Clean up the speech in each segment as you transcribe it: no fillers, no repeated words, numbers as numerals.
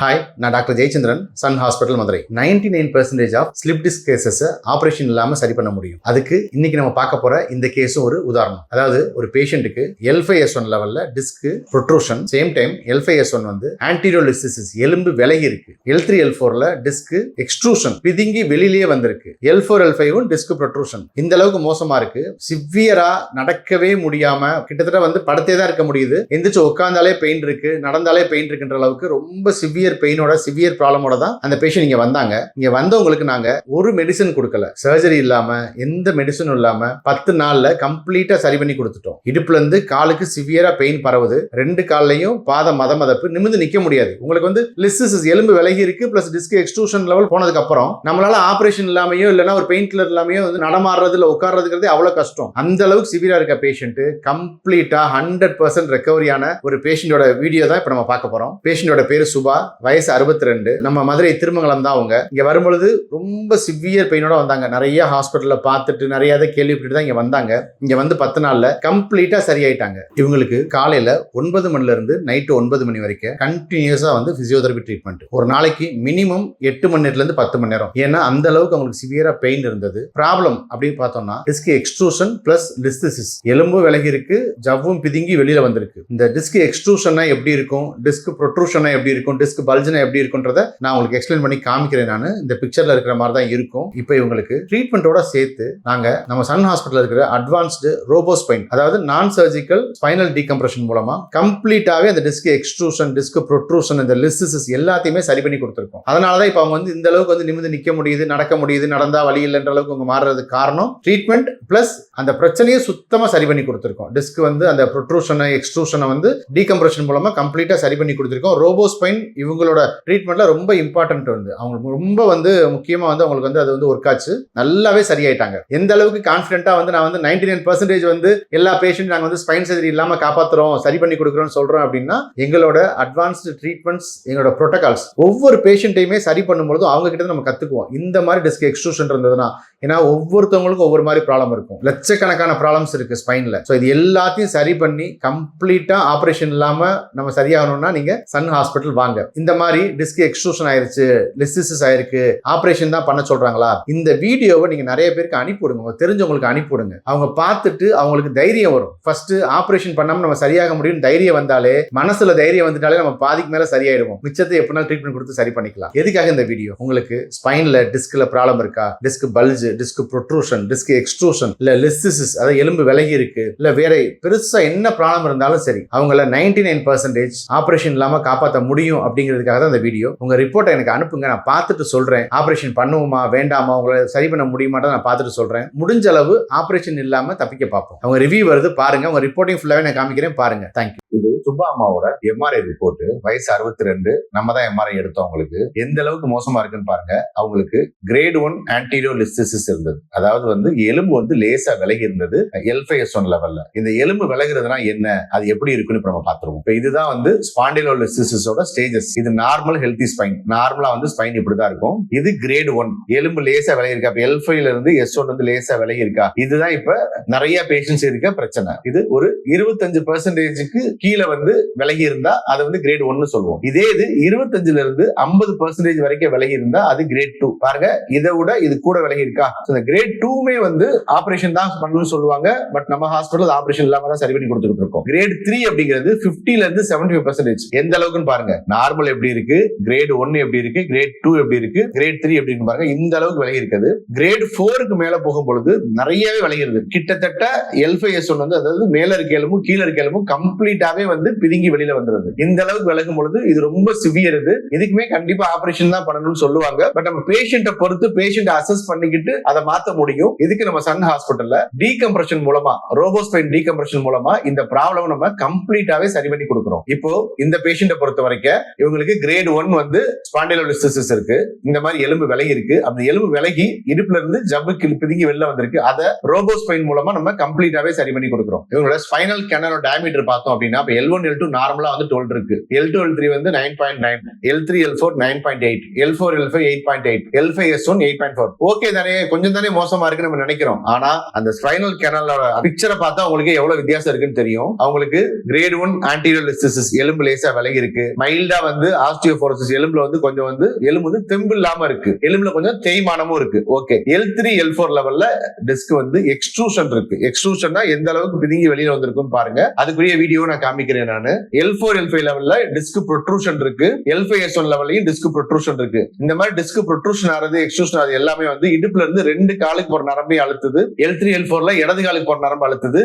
Hi, நான் doctor Jayachandran, Sun hospital Madurai. 99% of slip disc cases operation இல்லாம சரி பண்ண முடியும். அதுக்கு இன்னைக்கு நம்ம பார்க்க போற இந்த கேஸும் ஒரு உதாரணம். அதாவது ஒரு பேஷண்ட்டுக்கு L5S1 லெவல்ல disk protrusion, same time L5S1 வந்து ஆன்டீரியர் லிஸ்டிசிஸ் எலும்பு விலகி இருக்கு. L3 L4ல டிஸ்க் எக்ஸ்ட்ரூஷன் பிதுங்கி வெளியிலேயே வந்திருக்கு. L4 L5 டிஸ்க் ப்ரொட்ரூஷன் இந்த அளவுக்கு மோசமா இருக்கு. சிவியரா நடக்கவே முடியாம கிட்டத்தட்ட வந்து படுத்தே தான் இருக்க முடியுது. எந்திரிச்சு உட்கார்ந்தாலே பெயின் இருக்கு, நடந்தாலே பெயின் இருக்குன்ற அளவுக்கு ரொம்ப சிவியர் பெயினோட சிவியர் ப்ராப்ளமோட தான் அந்த பேஷண்ட் இங்க வந்தாங்க. இங்க வந்தவங்களுக்கு நாங்க ஒரு மெடிசன் கொடுக்கல, சர்ஜரி இல்லாம எந்த மெடிசனும் இல்லாம 10 நாள்ல கம்ப்ளீட்டா சரி பண்ணி கொடுத்துட்டோம். இடுப்புல இருந்து காலுக்கு சிவியரா பெயின் பரவுது. 2 கால்லையும் பாதம் மதமதப்பு, நிமிர்ந்து நிக்க முடியாது. உங்களுக்கு வந்து லிஸ்டிசிஸ் எலும்பு விலகி இருக்கு, பிளஸ் டிஸ்க் எக்ஸ்ட்ரூஷன் லெவல் போனதுக்கு அப்புறம் நம்மளால ஆபரேஷன் இல்லாமையோ இல்லைன்னா ஒரு பெயின் கில்லர் இல்லாமையோ வந்து நடமாடுறது இல்ல உட்கார்றதுங்கிறது அவ்வளவு கஷ்டம். அந்த அளவுக்கு சிவியரா இருக்க பேஷண்ட் கம்ப்ளீட்டா 100% ரெக்கவரியான ஒரு பேஷண்டோட வீடியோ தான் இப்ப நம்ம பார்க்க போறோம். பேஷண்டோட பேரு சுபா, வயசு 62. நம்ம மதுரை திருமங்கலம் தான். அவங்க இங்க வரும்பொழுது ரொம்ப சிவியர் பெயினோட வந்தாங்க. நிறைய ஹாஸ்பிட்டல்ல பார்த்துட்டு நிறைய கேள்விப்பட்டு தான் இங்க வந்தாங்க. இங்க வந்து 10 நாள்ல கம்ப்ளீட்டா சரியாயிட்டாங்க. இவங்களுக்கு காலையில 9 மணில இருந்து நைட்டு 9 மணி வரைக்கும் கண்டினியூஸா வந்து பிசியோதெரபி ட்ரீட்மெண்ட். ஒரு நாளைக்கு மினிமம் 8 மணி நேரத்துல இருந்து 10 மணி நேரம். ஏன்னா அந்த அளவுக்கு அவங்களுக்கு சிவியரா பெயின் இருந்தது. ப்ராப்ளம் அப்படின்னு பார்த்தோம்னா டிஸ்க் எக்ஸ்ட்ரூஷன் பிளஸ் லிஸ்டிசிஸ், எலும்பு விலகி இருக்கு, ஜவ்வும் பிதுங்கி வெளியில வந்திருக்கு. இந்த டிஸ்க் எக்ஸ்ட்ரூஷனா எப்படி இருக்கும், டிஸ்க் ப்ரொட்ரூஷனா எப்படி இருக்கும், டிஸ்க் பல்ஜ்னா எப்படி இருக்குன்றத நான் உங்களுக்கு எக்ஸ்பிளைன் பண்ணி காமிக்கிறேன். நான் இந்த பிக்சர்ல இருக்கிற மாதிரி தான் இருக்கும். இப்போ இவங்களுக்கு ட்ரீட்மெண்டோட சேர்த்து நாங்க நம்ம சன் ஹாஸ்பிட்டல் இருக்கிற அட்வான்ஸ்டு ரோபோஸ்பைன், அதாவது நான் சர்ஜிக்கல் ஸ்பைனல் டீகம்ப்ரஷன் மூலமா கம்ப்ளீட்டாவே அந்த டிஸ்க் எக்ஸ்ட்ரூஷன், டிஸ்க் ப்ரொட்ரூஷன், இந்த லிஸ்டிசிஸ் எல்லாத்தையுமே சரி பண்ணி கொடுத்துருக்கோம். அதனாலதான் இப்போ அவங்க வந்து இந்த அளவுக்கு வந்து நிமிர்ந்து நிக்க முடியுது, நடக்க முடியுது, நடந்தா வழி இல்லைன்ற அளவுக்கு அவங்க மாறுறதுக்கு காரணம் ட்ரீட்மெண்ட் பிளஸ் அந்த பிரச்சனையை சுத்தமா சரி பண்ணி கொடுத்துருக்கோம். டிஸ்க் வந்து அந்த ப்ரொட்ரூஷனை எக்ஸ்ட்ரூஷனை வந்து டீகம்ப்ரஷன் மூலமா கம்ப்ளீட்டா சரி பண்ணி கொடுத்துருக்கோம். ரோபோஸ்பைன் இவங்களோட ட்ரீட்மெண்ட்ல ரொம்ப இம்பார்ட்டன்ட் வந்து அவங்களுக்கு ரொம்ப வந்து முக்கியமா வந்து அவங்களுக்கு வந்து அது வந்து ஒர்க் ஆச்சு. நல்லாவே சரியாயிட்டாங்க. எந்த அளவுக்கு கான்ஃபிடென்ட்டா வந்து நான் வந்து 99% வந்து எல்லா பேஷண்ட் நாங்க வந்து ஸ்பைன் சர்ஜரி இல்லாம காப்பாத்துறோம், சரி பண்ணி கொடுக்குறோம்னு சொல்றோம் அப்படின்னா எங்களோட அட்வான்ஸ்டு ட்ரீட்மெண்ட்ஸ், எங்களோட ப்ரோட்டோகால்ஸ் ஒவ்வொரு பேஷண்ட்டையுமே சரி பண்ணும்போது அவங்க கிட்ட நம்ம கத்துக்குவோம். இந்த மாதிரி டிஸ்க் எக்ஸ்ட்ரூஷன் இருந்ததுன்னா, ஏன்னா ஒவ்வொருத்தவங்களுக்கும் ஒவ்வொரு மாதிரி ப்ராப்ளம் இருக்கும், லட்சக்கணக்கான ப்ராப்ளம்ஸ் இருக்கு ஸ்பைன்ல. ஸோ இது எல்லாத்தையும் சரி பண்ணி கம்ப்ளீட்டா ஆபரேஷன் இல்லாம நம்ம சரியாகணும்னா நீங்க சன் ஹாஸ்பிட்டல் வாங்க. இந்த மாதிரி டிஸ்க் எக்ஸ்ட்ரூஷன் ஆயிருச்சு, லிஸ்டிசிஸ் ஆயிருக்கு, ஆபரேஷன் தான் பண்ண சொல்றாங்களா, இந்த வீடியோவை நீங்க நிறைய பேருக்கு அனுப்பிவிடுங்க, தெரிஞ்சவங்களுக்கு அனுப்பிவிடுங்க. அவங்க பார்த்துட்டு அவங்களுக்கு தைரியம் வரும். ஃபர்ஸ்ட் ஆபரேஷன் பண்ணாம நம்ம சரியாக முடியும் தைரியம் வந்தாலே, மனசுல தைரியம் வந்துட்டாலே நம்ம பாதிக்கு மேல சரியாயிடுவோம். மிச்சத்தை எப்படினாலும் ட்ரீட்மெண்ட் கொடுத்து சரி பண்ணிக்கலாம். எதுக்காக இந்த வீடியோ? உங்களுக்கு ஸ்பைன்ல டிஸ்க்ல ப்ராப்ளம் இருக்கா, disk bulge, disk protrusion, disk extrusion, இல்ல லிஸ்டிசிஸ், அதாவது எலும்பு விலகி இருக்கு, இல்ல வேற பெருசா என்ன ப்ராப்ளம் இருந்தாலும் சரி, அவங்கள 99% ஆபரேஷன் இல்லாம காப்பாற்ற முடியும் அப்படிங்கிறதுக்காக தான் இந்த வீடியோ. உங்க ரிப்போர்ட்டை எனக்கு அனுப்புங்க, நான் பார்த்துட்டு சொல்றேன். ஆபரேஷன் பண்ணுவோமா வேண்டாமா, உங்களை சரி பண்ண முடியுமாட்ட நான் பார்த்துட்டு சொல்றேன். முடிஞ்ச அளவு ஆபரேஷன் இல்லாம தப்பிக்க பார்ப்போம். அவங்க ரிவ்யூ வருது பாருங்க, உங்க ரிப்போர்ட்டிங் ஃபுல்லாவே நான் காமிக்கிறேன் பாருங்க. தேங்க்யூ. இது சுபா அம்மாவோட MRI ரிப்போர்ட். வயசு 62. நம்ம தான் MRI எடுத்தோம். அவங்களுக்கு எந்த அளவுக்கு மோசமா இருக்குன்னு பாருங்க. அவங்களுக்கு கிரேட் 1 ஆன்டீரியர் லிஸ்டிசிஸ் இருந்தது. அதாவது வந்து எலும்பு வந்து லேசா விலகி இருந்தது L5S1 லெவல்ல. இந்த எலும்பு விலகுறதுனா என்ன, அது எப்படி இருக்குன்னு நம்ம பார்த்துருவோம். இப்போ இதுதான் வந்து ஸ்பாண்டிலோலிஸ்டிசிஸோட ஸ்டேஜஸ். இது நார்மல் ஹெல்தி ஸ்பைன். நார்மலா வந்து ஸ்பைன் இப்படிதான் இருக்கும். இது கிரேட் 1, எலும்பு லேசா விலகி இருக்கா. L5ல இருந்து S1 வந்து லேசா விலகி இருக்கா. இதுதான் இப்ப நிறைய பேஷண்ட்ஸ் இருக்க பிரச்சனை. இது ஒரு 25%க்கு கீழே வந்து விலகி இருந்தா அது வந்து கிரேட் 1 சொல்லுவோம். இதே இது 25ல இருந்து 50% வரைக்கும் விலகி இருந்தா அது கிரேட் 2. பாருங்க, இதை விட இது கூட விலகி இருக்கா. இந்த கிரேட் 2மே வந்து ஆபரேஷன் தான் பண்ணணும்னு சொல்லுவாங்க. பட் நம்ம ஹாஸ்பிட்டல் ஆபரேஷன் இல்லாம தான் சரி பண்ணி கொடுத்துட்டு இருக்கோம். கிரேட் 3 அப்படிங்கிறது 50ல இருந்து 75%. எந்த அளவுக்கு பாருங்க, நார்மல் எப்படி இருக்கு, கிரேட் 1 எப்படி இருக்கு, கிரேட் 2 எப்படி இருக்கு, கிரேட் 3 எப்படி இருக்கு பாருங்க. இந்த அளவுக்கு விலகி இருக்குது. கிரேட் 4க்கு மேல போகும் பொழுது நிறையவே விலகிறது. கிட்டத்தட்ட L5S1 வந்து, அதாவது மேல இருக்க எலும்பும் கீழே இருக்க எலும்பும் கம்ப்ளீட்டாவே வந்து பிதுங்கி வெளியில வந்துருது. இந்த அளவுக்கு விலகும் பொழுது இது ரொம்ப சிவியர். இதுக்குமே கண்டிப்பா ஆபரேஷன் தான் பண்ணணும்னு சொல்லுவாங்க. பட் நம்ம பேஷண்ட்டை பொறுத்து பேஷண்ட் அசஸ் பண்ணிக்கிட்டு அதை மாத்த முடியும். இதுக்கு நம்ம சன் ஹாஸ்பிட்டல்ல டீகம்ப்ரஷன் மூலமா, ரோபோஸ்பைன் டீகம்ப்ரஷன் மூலமா இந்த ப்ராப்ளம் நம்ம கம்ப்ளீட்டாவே சரி பண்ணி கொடுக்கிறோம். இப்போ இந்த பேஷண்ட்டை பொறுத்த வரைக்கும் இவங்களுக்கு கிரேட் 1 வந்து ஸ்பாண்டிலோலிஸ்டிசிஸ் இருக்கு. இந்த மாதிரி எலும்பு விலகி இருக்கு. அந்த எலும்பு விலகி இடுப்புல இருந்து ஜவ்வு பிதுங்கி வெளில வந்திருக்கு. அதை ரோபோஸ்பைன் மூலமா நம்ம கம்ப்ளீட்டாவே சரி பண்ணி கொடுக்கிறோம். இவங்களோட ஸ்பைனல் கேனலோட டயாமீட்டர் பார்த்தோம் அப்படின்னா அப்படின்னா அப்ப L1 L2 நார்மலா வந்து 12 இருக்கு. L2 L3 வந்து 9.9, L3 L4 9.8, L4 L5 8.8, L5 S1 8.4. Okay தானே, கொஞ்சம் தானே மோசமா இருக்கு நம்ம நினைக்கிறோம். ஆனா அந்த ஸ்பைனல் கேனலோட பிக்சரை பார்த்தா உங்களுக்கு எவ்வளவு வித்தியாசம் இருக்குன்னு தெரியும். அவங்களுக்கு கிரேட் 1 ஆன்டீரியர் லிஸ்டசிஸ், எலும்பு லேசா விலகி இருக்கு. மைல்டா வந்து ஆஸ்டியோபோரோசிஸ், எலும்புல வந்து கொஞ்சம் வந்து எலும்பு வந்து தெம்பு இல்லாம இருக்கு, எலும்புல கொஞ்சம் தேய்மானமும் இருக்கு. ஓகே, L3 L4 லெவல்ல டிஸ்க் வந்து எக்ஸ்ட்ரூஷன் இருக்கு. எக்ஸ்ட்ரூஷன்னா எந்த அளவுக்கு பிதுங்கி வெளியில வந்திருக்குன்னு பாருங்க. அதுக்குரிய வீடியோ நான் காமிக்கிறேன் நானு. L4 L5 லெவல்ல டிஸ்க் ப்ரொட்ரூஷன் இருக்கு. L5 S1 லெவல்லையும் டிஸ்க் ப்ரொட்ரூஷன் இருக்கு. இந்த மாதிரி டிஸ்க் ப்ரொட்ரூஷன் ஆறது, எக்ஸ்ட்ரூஷன் ஆறது எல்லாமே வந்து இடுப்புல இருந்து 2 காலுக்கு போற நரம்பை அழுத்துது. L3 L4ல இடது காலுக்கு போற நரம்பு அழுத்துது.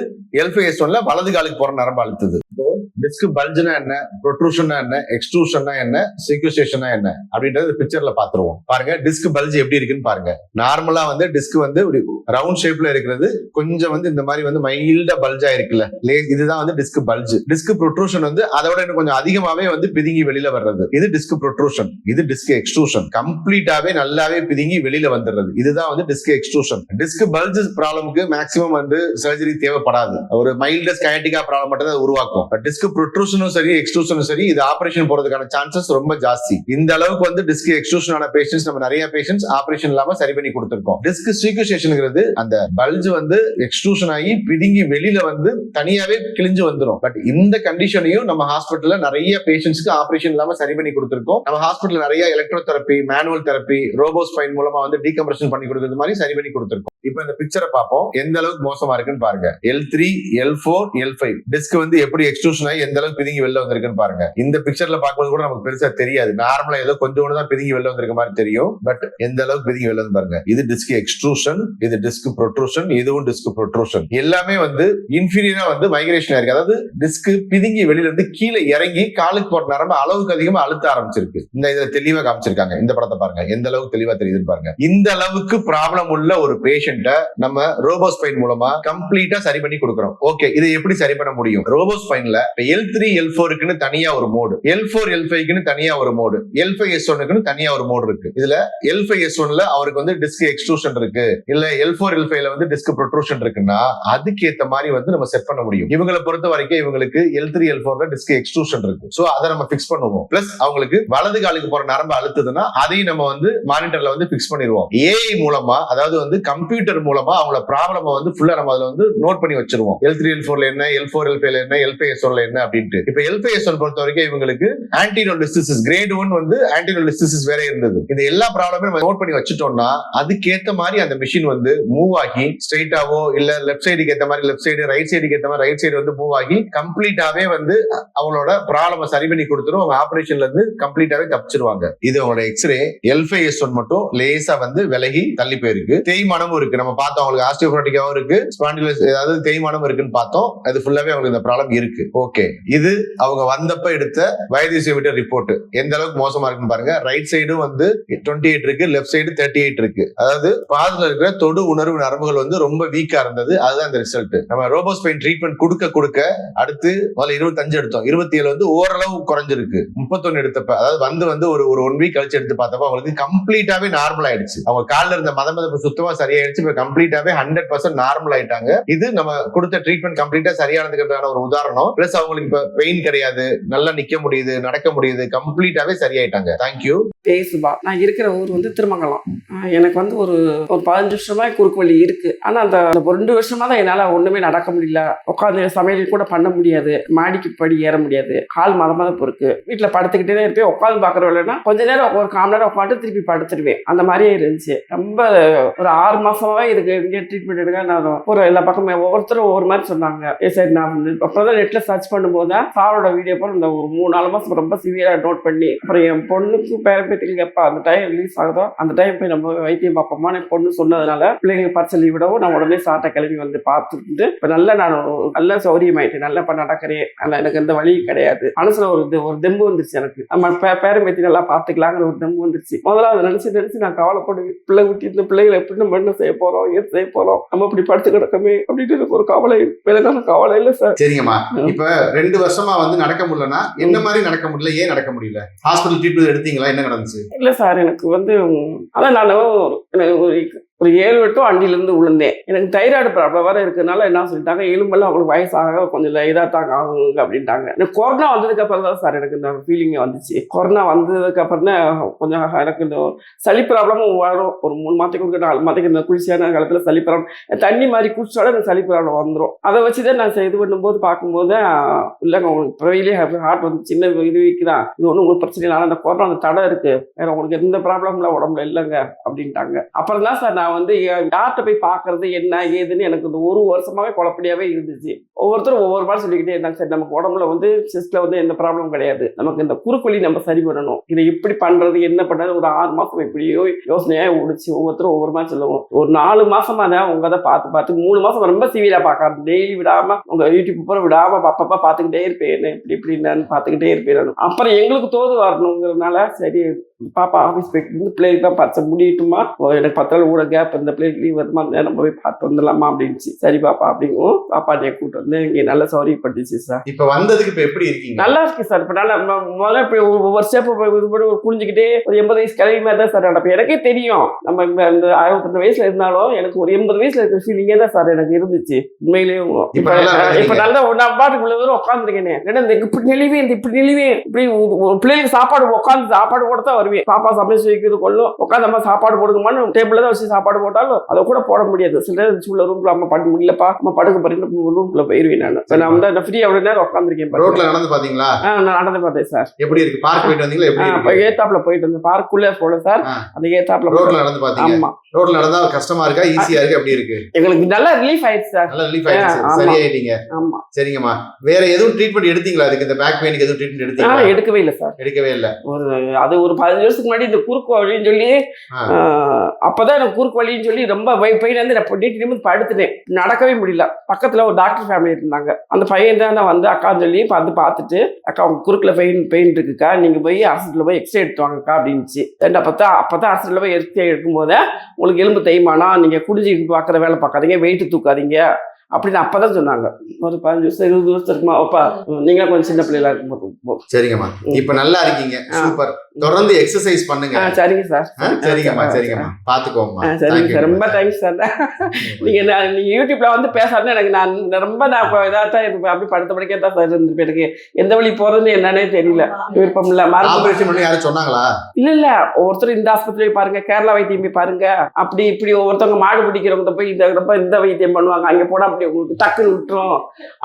L5 S1ல வலது காலுக்கு போற நரம்பு அழுத்துது. டிஸ்க் பல்ஜ்னா என்ன, ப்ரொட்ரூஷன்னா என்ன, எக்ஸ்ட்ரூஷன்னா என்ன, சிக்வெஸ்டேஷனா என்ன அப்படின்றது பிக்சர்ல பாத்துருவோம். பாருங்க டிஸ்க் பல்ஜ் எப்படி இருக்குன்னு பாருங்க. நார்மலா வந்து டிஸ்க் வந்து ரவுண்ட் ஷேப்ல இருக்கிறது கொஞ்சம் வந்து இந்த மாதிரி வந்து மைல்டா பல்ஜா இருக்குல்ல, இதுதான் வந்து டிஸ்க் பல்ஜ். டிஸ்க் ப்ரொட்ரூஷன் வந்து அதோட இன்னும் கொஞ்சம் அதிகமாவே வந்து பிதுங்கி வெளியில வர்றது, இது டிஸ்க் ப்ரொட்ரூஷன். இது டிஸ்க் எக்ஸ்ட்ரூஷன், கம்ப்ளீட்டாவே நல்லாவே பிதுங்கி வெளியில வந்துடுறது, இதுதான் வந்து டிஸ்க் எக்ஸ்ட்ரூஷன். டிஸ்க் பல்ஜ் ப்ராப்ளமுக்கு மேக்ஸிமம் வந்து சர்ஜரி தேவைப்படாது, ஒரு மைல்டு ஸ்கயாட்டிகா ப்ராப்ளம் மட்டும் தான் உருவாக்கும். டிஸ்க் ப்ரொட்ரூஷனும் சரி எக்ஸ்ட்ரூஷனும் சரி இது ஆபரேஷன் போறதுக்கான சான்சஸ் ரொம்ப ஜாஸ்தி. இந்த அளவுக்கு வந்து டிஸ்க் எக்ஸ்ட்ரூஷன் ஆன பேஷண்ட்ஸ் நம்ம நிறைய பேஷண்ட்ஸ் ஆபரேஷன் இல்லாம சரி பண்ணி கொடுத்திருக்கோம். டிஸ்க் சீக்வெஸ்டேஷன்ங்கிறது அந்த பல்ஜ் வந்து எக்ஸ்ட்ரூஷன் ஆகி பிதுங்கி வெளியில வந்து தனியாவே கிழிஞ்சு வந்துரும். பட் இந்த கண்டிஷனையும் நம்ம ஹாஸ்பிட்டல்ல நிறைய பேஷண்ட்ஸ்க்கு ஆபரேஷன் இல்லாம சரி பண்ணி கொடுத்திருக்கோம். நம்ம ஹாஸ்பிட்டல் நிறைய electro therapy, manual therapy, robo spine மூலமா வந்து டீகம்ப்ரஷன் பண்ணி கொடுக்கிறது மாதிரி சரி பண்ணி கொடுத்திருக்கோம். இப்போ இந்த பிக்சரை பார்ப்போம், எந்த அளவுக்கு மோசமா இருக்குன்னு பாருங்க. L3 L4 L5 டிஸ்க் வந்து எப்படி எக்ஸ்ட்ரூஷன் ஆகி எந்த அளவுக்கு பிதுங்கி வெளில வந்திருக்குன்னு பாருங்க. இந்த பிக்சர்ல பார்க்கும்போது கூட நமக்கு பெருசா தெரியாது, நார்மலா ஏதோ கொஞ்சம் தான் பிதுங்கி வெளில வந்திருக்க மாதிரி தெரியும். பட் எந்த அளவுக்கு பிதுங்கி வெளில வந்து பாருங்க. இது டிஸ்க் எக்ஸ்ட்ரூஷன், இது டிஸ்க் ப்ரொட்ரூஷன், இதுவும் டிஸ்க் ப்ரொட்ரூஷன். எல்லாமே வந்து இன்ஃபீரியரா வந்து மைக்ரேஷன் ஆயிருக்கு. அதாவது டிஸ்க் பிதுங்கி வெளியில இருந்து கீழே இறங்கி காலுக்கு போற நரம்பு அளவுக்கு அதிகமா அழுத்த ஆரம்பிச்சிருக்கு. இந்த இதுல தெளிவா காமிச்சிருக்காங்க. இந்த படத்தை பாருங்க, எந்த அளவுக்கு தெளிவா தெரியுதுன்னு பாருங்க. இந்த அளவுக்கு ப்ராப்ளம் உள்ள ஒரு பேஷண்ட்டை நம்ம ரோபோஸ்பைன் மூலமா கம்ப்ளீட்டா சரி பண்ணி கொடுக்கிறோம். ஓகே, இதை எப்படி சரி பண்ண முடியும்? ரோபோஸ்பைன்ல L3 L4க்குன்னு தனியா ஒரு மோடு, L4 L5க்குன்னு தனியா ஒரு மோடு, L5 S1க்குன்னு தனியா ஒரு மோடு இருக்கு. இதுல L5 S1ல அவருக்கு வந்து டிஸ்க் எக்ஸ்ட்ரூஷன் இருக்கு, இல்ல L4 L5ல வந்து டிஸ்க் ப்ரொட்ரூஷன் இருக்குன்னா அதுக்கு ஏத்த மாதிரி வந்து நம்ம செட் பண்ண முடியும். இவங்களை பொறுத்த வரைக்கும் இவங்களுக்கு L3 L4ல டிஸ்க் எக்ஸ்ட்ரூஷன் இருக்கு, சோ அதை நம்ம பிக்ஸ் பண்ணுவோம். பிளஸ் அவங்களுக்கு வலது காலுக்கு போற நரம்பு அழுத்துதுன்னா அதையும் நம்ம வந்து மானிட்டர்ல வந்து பிக்ஸ் பண்ணிடுவோம். AI மூலமா, அதாவது வந்து கம்ப்யூட்டர் மூலமா அவங்களோட ப்ராப்ளம் வந்து ஃபுல்லா நம்ம அதுல வந்து நோட் பண்ணி வச்சிருவோம். L3 L4ல என்ன, L4 L5ல என்ன, L5 S1ல என்ன அப்படின்ட்டு. இப்ப L5 S1 பொறுத்த வரைக்கும் இவங்களுக்கு ஆன்டீரியர் லிஸ்டசிஸ் கிரேட் 1 வந்து ஆன்டீரியர் லிஸ்டசிஸ் வேற இருந்தது. இந்த எல்லா ப்ராப்ளமும் நம்ம நோட் பண்ணி வச்சிட்டோம்னா அதுக்கேத்த மாதிரி அந்த மிஷின் வந்து மூவ் ஆகி ஸ்ட்ரைட்டாவோ இல்ல லெஃப்ட் சைடுக்கு ஏத்த மாதிரி லெஃப்ட் சைடு, ரைட் சைடுக்கு ஏத்த மாதிரி ரைட் சைடு வந்து மூவ் ஆகி கம்ப்ளீட்டாவே வந்து அவங்களோட ப்ராப்ளம் சரி பண்ணி கொடுத்துரும். அவங்க ஆபரேஷன்ல இருந்து கம்ப்ளீட்டாவே தப்பிச்சிருவாங்க. இது அவங்களோட எக்ஸ்ரே. L5 S1 மட்டும் லேசா வந்து விலகி தள்ளி போயிருக்கு, தேய்மானமும் இருக்கு. நம்ம பார்த்தோம் அவங்களுக்கு ஆஸ்டியோபரோட்டிக்காவும் இருக்கு, ஸ்பாண்டிலஸ் ஏதாவது தேய்மானம் இருக்குன்னு பார்த்தோம். அது ஃபுல்லாவே அவங்களுக்கு இந்த ப்ராப்ளம் இருக்கு. ஓகே, இது அவங்க வந்தப்ப எடுத்த வைத்திய ரிப்போர்ட் எந்த அளவுக்கு மோசமா இருக்குன்னு பாருங்க. ரைட் சைடும் வந்து 28 இருக்கு, லெஃப்ட் சைடு 38 இருக்கு. அதாவது பாதத்துல இருக்கிற தொடு உணர்வு நரம்புகள் வந்து ரொம்ப வீக்கா இருந்தது. அதுதான் இந்த ரிசல்ட். நம்ம ரோபோஸ்பைன் ட்ரீட்மெண்ட் கொடுக்க அடுத்து முதல்ல 25 எடுத்தோம், 27 வந்து ஓரளவு குறைஞ்சிருக்கு. 31 எடுத்தப்ப, அதாவது வந்து ஒரு 1 வீக் கழிச்சு எடுத்து பார்த்தப்ப அவங்களுக்கு கம்ப்ளீட்டாவே நார்மல் ஆயிடுச்சு. அவங்க காலில் இருந்த மதமதப்பு சுத்தமா சரியாயிடுச்சு. இப்ப கம்ப்ளீட்டாவே 100% நார்மல் ஆயிட்டாங்க. இது நம்ம கொடுத்த ட்ரீட்மெண்ட் கம்ப்ளீட்டா சரியானதுக்கான ஒரு உதாரணம். பிளஸ் அவங்களுக்கு இப்ப பெயின் கிடையாது, நல்லா நிக்க முடியுது, நடக்க முடியுது, கம்ப்ளீட்டாவே சரியாயிட்டாங்க. தேங்க்யூ. பேசுபா. நான் இருக்கிற ஊர் வந்து திருமங்கலம். எனக்கு வந்து ஒரு 15 வருஷமா குறுக்கு வலி இருக்கு. ஆனா அந்த 2 வருஷமா தான் என்னால ஒண்ணுமே நடக்க முடியல. உட்காந்து சமையல் கூட பண்ண முடியாது, மாடிக்கு படி ஏற முடியாது, கால் மதமதப்பு இருக்கு. வீட்டுல படுத்துக்கிட்டே தான் இருப்பேன். உட்காந்து பாக்குறோம் இல்லைன்னா கொஞ்ச நேரம் ஒரு 1/4 மணி நேரம் உட்காந்து திருப்பி படுத்துருவேன். அந்த மாதிரியே இருந்துச்சு. ரொம்ப ஒரு 6 மாசமாவே இதுக்கு இங்கே ட்ரீட்மெண்ட் எடுக்க நான் ஒரு எல்லா பக்கமே ஒவ்வொருத்தரும் ஒவ்வொரு மாதிரி சொன்னாங்க. சரி, நான் வந்து அப்புறம் தான் நெட்ல சர்ச் பண்ணும்போது தான் சாரோட வீடியோ போல இந்த ஒரு 3-4 மாசம் ரொம்ப சிவியரா நோட் பண்ணி, அப்புறம் என் பொண்ணுக்கு பேரம்பேத்திக்கு எப்ப அந்த டைம் ரிலீஸ் ஆகுதோ அந்த டைம் போய் நம்ம வைத்தியம் பார்ப்போமா என் பொண்ணு சொன்னதுனால பிள்ளைங்களுக்கு பரிசை லீவ் விடவும் நான் உடனே சாட்டை கிளம்பி வந்து பார்த்துட்டு இப்ப நல்லா நான் நல்ல சௌரியமாயிட்டு நல்லா இப்ப நடக்கிறேன். எனக்கு எந்த வழி கிடையாது. மனசுல ஒரு தெம்பு வந்துருச்சு. எனக்கு நம்ம பேரம்பேத்தி நல்லா பாத்துக்கலாங்கிற ஒரு தெம்பு வந்துருச்சு. முதல்ல அதை நினைச்சு நான் கவலைப்படுவேன். பிள்ளை ஊட்டிட்டு பிள்ளைகளை எப்படி நம்ம என்ன செய்ய போறோம், ஏன் செய்ய போறோம், நம்ம இப்படி படுத்து கிடக்கமே அப்படின்னு எனக்கு ஒரு கவலை. எனக்கு கவலை இல்லை சார். சரிங்கம்மா, இப்ப 2 வருஷமா வந்து நடக்க முடியலன்னா என்ன மாதிரி நடக்க முடியல, ஏன் நடக்க முடியல? ஹாஸ்பிட்டல் ட்ரீட்மெண்ட் எடுத்தீங்களா? என்ன நடந்துச்சு? இல்ல சார், எனக்கு வந்து அதான் நான் ஒரு 7-8 வண்டியிலேருந்து விழுந்தேன். எனக்கு தைராய்டு ப்ராப்ளம் வேறு இருக்கிறதுனால என்ன சொல்லிட்டாங்க, எலும்பெல்லாம் அவங்களுக்கு வயசாக கொஞ்சம் இதாக தாங்க ஆகுங்க அப்படின்ட்டாங்க. எனக்கு கொரோனா வந்ததுக்கப்புறம் தான் சார் எனக்கு இந்த ஃபீலிங்கே வந்துச்சு. கொரோனா வந்ததுக்கப்புறம் தான் கொஞ்சம் எனக்கு இந்த சளி ப்ராப்ளமும் வரும். ஒரு 3 மாதத்துக்கு 4 மாதத்துக்கு இந்த குளிர்ச்சியான காலத்தில் சளி ப்ராப்ளம், தண்ணி மாதிரி குடிச்சாலும் எனக்கு சளி ப்ராப்ளம் வந்துடும். அதை வச்சு தான் நான் இது பண்ணும்போது பார்க்கும்போது இல்லைங்க உங்களுக்கு பிறவிலே ஹார்ட் வந்து சின்ன இது தான், இது ஒன்றும் உங்களுக்கு பிரச்சனை இல்லை, அந்த கொரோனா அந்த தடை இருக்குது, வேறு உங்களுக்கு எந்த ப்ராப்ளம்ல உடம்புல இல்லைங்க அப்படின்ட்டாங்க. அப்புறம் தான் சார் நான் வந்து யார்கிட்ட போய் பார்க்கறது என்ன ஏதுன்னு எனக்கு இந்த 1 வருஷமாவே குழப்படியாவே இருந்துச்சு. ஒவ்வொருத்தரும் ஒவ்வொரு மாதிரி சொல்லிக்கிட்டே இருந்தாங்க, சரி நமக்கு உடம்புல வந்து சிஸ்ட்ல வந்து எந்த ப்ராப்ளம் கிடையாது, நமக்கு இந்த குறுக்குவலி நம்ம சரி பண்ணணும், இதை இப்படி பண்றது என்ன பண்றது, ஒரு 6 மாசம் இப்படியோ யோசனையாக ஓடிச்சு. ஒவ்வொருத்தரும் ஒவ்வொரு மாதிரி சொல்லுவோம். ஒரு 4 மாசமா தான் உங்க அதை பார்த்து 3 மாசம் ரொம்ப சிவியரா பார்க்காது, டெய்லி விடாம உங்க யூடியூப் பூரா விடாம அப்பப்பா பார்த்துக்கிட்டே இருப்பேன், இப்படி நான் பார்த்துக்கிட்டே இருப்பேன். அப்புறம் எங்களுக்கு தோது வரணுங்கிறதுனால சரி பாப்பா ஆஃபீஸ் போயிட்டு பிள்ளைகளுக்கு தான் பச்சை முடியட்டுமா, எனக்கு 10 நாள் கூட கேப், இந்த பிள்ளைகளுக்கு லீவ் வருமா, நம்ம போய் பார்த்து வந்துடலாமா அப்படின்ச்சு. சரி பாப்பா அப்படிங்கும் பாப்பா நீ கூப்பிட்டு வந்து இங்கே நல்லா சௌரியப்பட்டுச்சு சார். இப்போ வந்ததுக்கு இப்போ எப்படி இருக்கீங்க? நல்லா இருக்கு சார். இப்போ நல்லா முதல்ல இப்படி ஒவ்வொரு ஸ்டெப் இது பண்ணி குளிஞ்சுக்கிட்டே ஒரு 80 வயசு கிளவி மாதிரி தான் சார் நடப்பேன். எனக்கே தெரியும் நம்ம இந்த 62 வயசுல இருந்தாலும் எனக்கு ஒரு 80 வயசுல இருக்கிற ஃபீலிங்கே தான் சார் எனக்கு இருந்துச்சு உண்மையிலேயும். இப்போ நல்லா நான் பாட்டுக்குள்ள வரும் உட்காந்துருக்கேனே, இந்த இப்படி நெளிவேன் இப்படி பிள்ளைகளுக்கு சாப்பாடு கூட தான் வருவேன். பாப்பா சமைச்சு வைக்கிறது கொள்ளும், உட்காந்து அம்மா சாப்பாடு போடுங்கம்மான்னு டேபிள்ல தான் வச்சு சாப்பாடு போட்டாலும் அதை கூட போட முடியாது. சில நேரம் உள்ள ரூம்ல அம்மா படுக்க முடியலப்பா அம்மா படுக்க போறீங்க ரூம்ல போயிருவேன். நான் வந்து ஃப்ரீ அவ்வளவு நேரம் உட்காந்துருக்கேன். ரோட்ல நடந்து பாத்தீங்களா? நான் நடந்து பார்த்தேன் சார். எப்படி இருக்கு? பார்க் போயிட்டு வந்தீங்களா? எப்படி ஏத்தாப்புல போயிட்டு இருந்தேன், பார்க்குள்ளே போல சார். அந்த ஏத்தாப்புல ரோட்ல நடந்து பாத்தீங்க? ஆமா. ரோட்ல நடந்தா கஷ்டமா இருக்கா ஈஸியா இருக்கு? அப்படி இருக்கு. எங்களுக்கு நல்லா ரிலீஃப் ஆயிடுச்சு சார். நல்லா ரிலீஃப் ஆயிடுச்சு. சரியாயிட்டீங்க. ஆமா. சரிங்கம்மா. வேற எதுவும் ட்ரீட்மெண்ட் எடுத்தீங்களா? அதுக்கு இந்த பேக் பெயினுக்கு எதுவும் ட்ரீட்மெண்ட் எடுத்தீங்களா? எடுக்கவே இல்ல சார். எடுக்கவே இல்ல. அது ஒரு 15 வருஷத்துக்கு முன்னாடி இந்த குறுக்கு வலின்னு சொல்லி அப்பதான் எனக்கு குறுக்கு வலின்னு சொல்லி ரொம்ப பெயின் வந்து நான் படுத்துட்டேன், நடக்கவே முடியல. பக்கத்துல ஒரு டாக்டர் ஃபேமிலி இருந்தாங்க. அந்த பையன் தான் நான் வந்து அக்கான்னு சொல்லி பார்த்துட்டு அக்கா உங்க குறுக்குல பெயின் இருக்குக்கா, நீங்க போய் ஹாஸ்பிட்டல் போய் எக்ஸ்ரே எடுத்து வாங்கக்கா அப்படின்னுச்சு. அப்பதான் ஹாஸ்பிட்டல் போய் எக்ஸ்ரே எடுக்கும் போது உங்களுக்கு எலும்பு தேய்மானம், நீங்க குடிஞ்சி பார்க்குற வேலை பார்க்காதீங்க, வெயிட்டு தூக்காதீங்க அப்படின்னு அப்பதான் சொன்னாங்க. ஒரு 15 வருஷம் 20 வருஷம் இருக்குமா அப்பா, நீங்க கொஞ்சம் சின்ன பிள்ளைகளா இருக்கும். சரிங்கம்மா, இப்ப நல்லா இருக்கீங்க, சூப்பர். தொடர்ந்து எக்ஸசைஸ் பண்ணுங்க. சரிங்க சார். சரிங்கம்மா பாத்துக்கோங்கம்மா. சரிங்க சார், ரொம்ப தேங்க்ஸ் சார். நீங்க யூடியூப்ல வந்து பேசாருன்னு எனக்கு நான் இதாத்தான் அப்படி படுத்த படிக்கே தான் சார் இருந்துட்டு எனக்கு எந்த வழி போறதுன்னு என்னன்னே தெரியல, விருப்பம் இல்ல. ஆபரேஷன் பண்ணி யாரும் சொன்னாங்களா? இல்ல ஒவ்வொருத்தரும் இந்த ஆஸ்பத்திரி பாருங்க, கேரளா வைத்தியம் போய் பாருங்க, அப்படி இப்படி ஒவ்வொருத்தவங்க மாடு பிடிக்கிறவங்க போய் இந்த வைத்தியம் பண்ணுவாங்க, அங்க போனா அப்படி உங்களுக்கு டக்குன்னு விட்டுரும்,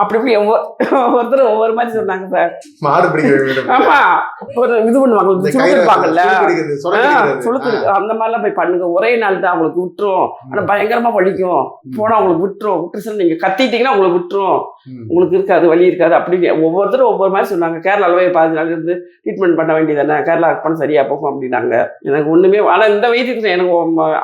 அப்படி இப்படி ஒவ்வொருத்தரும் ஒவ்வொரு மாதிரி சொன்னாங்க சார். மாடு பிடிக்க ஆமா ஒரு இது பண்ணுவாங்க, அந்த மாதிரிலாம் போய் பண்ணுங்க, ஒரே நாள் தான் அவங்களுக்கு விட்டுரும், ஆனா பயங்கரமா வலிக்கும், போனா அவங்களுக்கு விட்டுரும், நீங்க கத்திட்டீங்கன்னா உங்களுக்கு விட்டுரும், உங்களுக்கு இருக்காது வலி இருக்காது, அப்படி ஒவ்வொருத்தரும் ஒவ்வொரு மாதிரி சொன்னாங்க. கேரளாவே 15 நாள் இருந்து ட்ரீட்மெண்ட் பண்ண வேண்டியதானே, கேரளா பண்ண சரியா போகும் அப்படின்னாங்க. எனக்கு ஒண்ணுமே, ஆனா இந்த வைத்தியத்துக்கு எனக்கு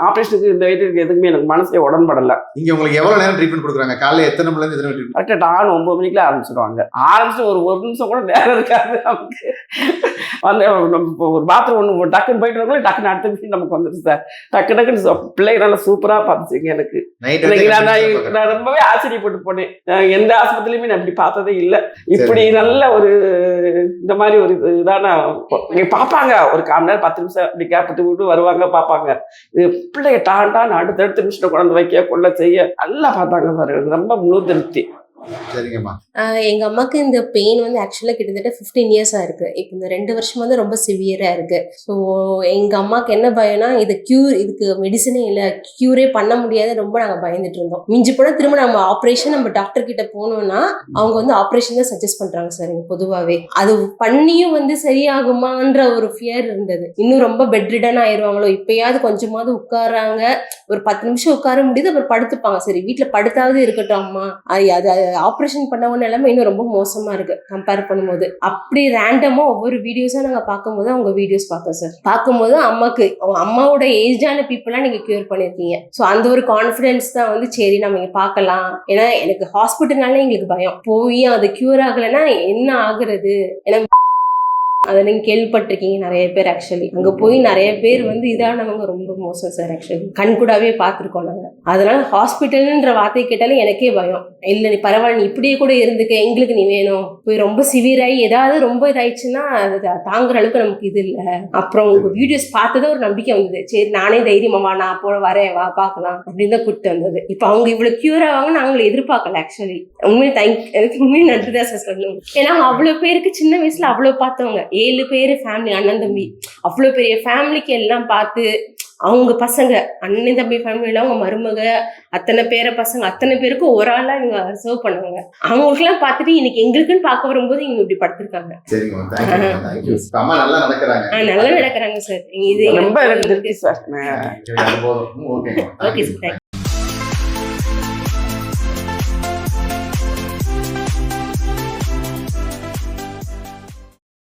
ஆபரேஷனுக்கு இந்த வைத்தியத்துக்கு எதுக்குமே எனக்கு மனசே உடன்படல. இங்க உங்களுக்கு எவ்வளவு நேரம் ட்ரீட்மெண்ட் கொடுக்குறாங்க? காலையில எத்தனை மணில இருந்து எத்தனை மணி? கரெக்டா 9 மணிக்குள்ள ஆரம்பிச்சிடுவாங்க. ஆரம்பிச்சு ஒரு நிமிஷம் கூட நேரம் இருக்காது நமக்கு. வந்து ஒரு பாத்ரூம் ஒன்று டக்குன்னு போயிட்டு இருக்கோம், டக்குன்னு அடுத்த விஷயம் நமக்கு வந்துட்டு சார். டக்குன்னு பிள்ளைங்க நல்லா சூப்பரா பார்த்துச்சிங்க. எனக்கு நான் ரொம்பவே ஆச்சரியப்பட்டு போனேன். எந்த ஆஸ்பத்திரியுமே நான் இப்படி பார்த்ததே இல்லை. இப்படி நல்ல ஒரு இந்த மாதிரி ஒரு இதான பார்ப்பாங்க, ஒரு 1/4 மணி நேரம் 10 நிமிஷம் அப்படி கேப்பிட்டு விட்டு வருவாங்க பார்ப்பாங்க. இது பிள்ளைங்க டான் அடுத்தடுத்த நிமிஷம் குழந்தை வைக்க கொள்ள செய்ய நல்லா பார்த்தாங்க சார். எனக்கு ரொம்ப முழு திருப்தி. சரிங்கம்மா. எங்க அம்மாக்கு இந்த பெயின் வந்து ஆக்சுவலா கிட்டத்தட்ட 15 இயர்ஸா இருக்கு. இப்போ இந்த 2 வருஷமா தான் ரொம்ப சிவியரா இருக்கு. ஸோ எங்க அம்மாக்கு என்ன பயம்னா, இதுக்கு மெடிசனே இல்லை, கியூரே பண்ண முடியாது, ரொம்ப நாங்க பயந்துட்டு இருந்தோம். மிஞ்சி போனா திரும்ப நம்ம ஆப்ரேஷன் நம்ம டாக்டர் கிட்ட போனோம்னா அவங்க வந்து ஆப்ரேஷன் தான் சஜஸ்ட் பண்றாங்க சார். பொதுவாகவே அது பண்ணியும் வந்து சரியாகுமான்ற ஒரு ஃபியர் இருந்தது. இன்னும் ரொம்ப பெட் ரிடன் ஆயிடுவாங்களோ, இப்பயாவது கொஞ்சமாவது உட்காராங்க, ஒரு 10 நிமிஷம் உட்கார முடியுது, அப்புறம் படுத்துப்பாங்க. சரி வீட்டுல படுத்தாவது இருக்கட்டும் அம்மா, அது ஆப்ரேஷன் பண்ணவங்க எல்லாமே இன்னும் ரொம்ப மோசமா இருக்கு கம்பேர் பண்ணும்போது. அப்படி ரேண்டமா ஒவ்வொரு வீடியோஸா நாங்க பார்க்கும்போது அவங்க வீடியோஸ் பார்த்தோம் சார். பார்க்கும்போது அம்மாவோட ஏஜான பீப்புளா நீங்க கியூர் பண்ணிருக்கீங்க. ஸோ அந்த ஒரு கான்ஃபிடன்ஸ் தான் வந்து சரி நம்ம இங்க பார்க்கலாம். ஏன்னா எனக்கு ஹாஸ்பிட்டல்னால எங்களுக்கு பயம், போய் அது கியூர் ஆகலைன்னா என்ன ஆகுறது, ஏன்னா அதை நீங்கள் கேள்விப்பட்டிருக்கீங்க நிறைய பேர். ஆக்சுவலி அங்கே போய் நிறைய பேர் வந்து இதானவங்க ரொம்ப மோசம் சார். ஆக்சுவலி கண்கூடாவே பார்த்துருக்கோம் நாங்கள். அதனால ஹாஸ்பிட்டல்ன்ற வார்த்தை கேட்டாலே எனக்கே பயம். இல்லை நீ பரவாயில்ல, நீ இப்படியே கூட இருந்துக்க, எங்களுக்கு நீ வேணும். போய் ரொம்ப சிவியராகி ஏதாவது ரொம்ப இதாயிடுச்சுன்னா அது தாங்குற அளவுக்கு நமக்கு இது இல்லை. அப்புறம் உங்கள் வீடியோஸ் பார்த்ததான் ஒரு நம்பிக்கை வந்தது. சரி நானே தைரியமாவா நான் அப்போ வரேன், வா பார்க்கலாம் அப்படின்னு தான் கூப்பிட்டு வந்தது. இப்போ அவங்க இவ்வளோ க்யூர் ஆவாங்க நாங்களை எதிர்பார்க்கல. ஆக்சுவலி உண்மையை நன்றி தான் சார் சொல்லணும். ஏன்னா அவ்வளோ பேருக்கு சின்ன வயசுல அவ்வளோ பார்த்தவங்க, 7 பேர் ஃபேமிலி, அண்ணன் தம்பி, அவ்வளோ பெரிய ஃபேமிலிக்கு எல்லாம் பார்த்து அவங்க பசங்க, அண்ணன் தம்பி ஃபேமிலியில அவங்க மருமக, அத்தனை பேரை பசங்க, அத்தனை பேருக்கும் ஒரு ஆளா இவங்க சர்வ் பண்ணுவாங்க. அவங்களுக்குலாம் பார்த்துட்டு இன்னைக்கு எங்களுக்குன்னு பார்க்க வரும்போது இவங்க இப்படி படுத்திருக்காங்க. அம்மா நல்லா நடக்கிறாங்க. நல்லா நடக்கிறாங்க சார். இது ரொம்ப எனக்கு திருப்தி சார். Okay okay sir.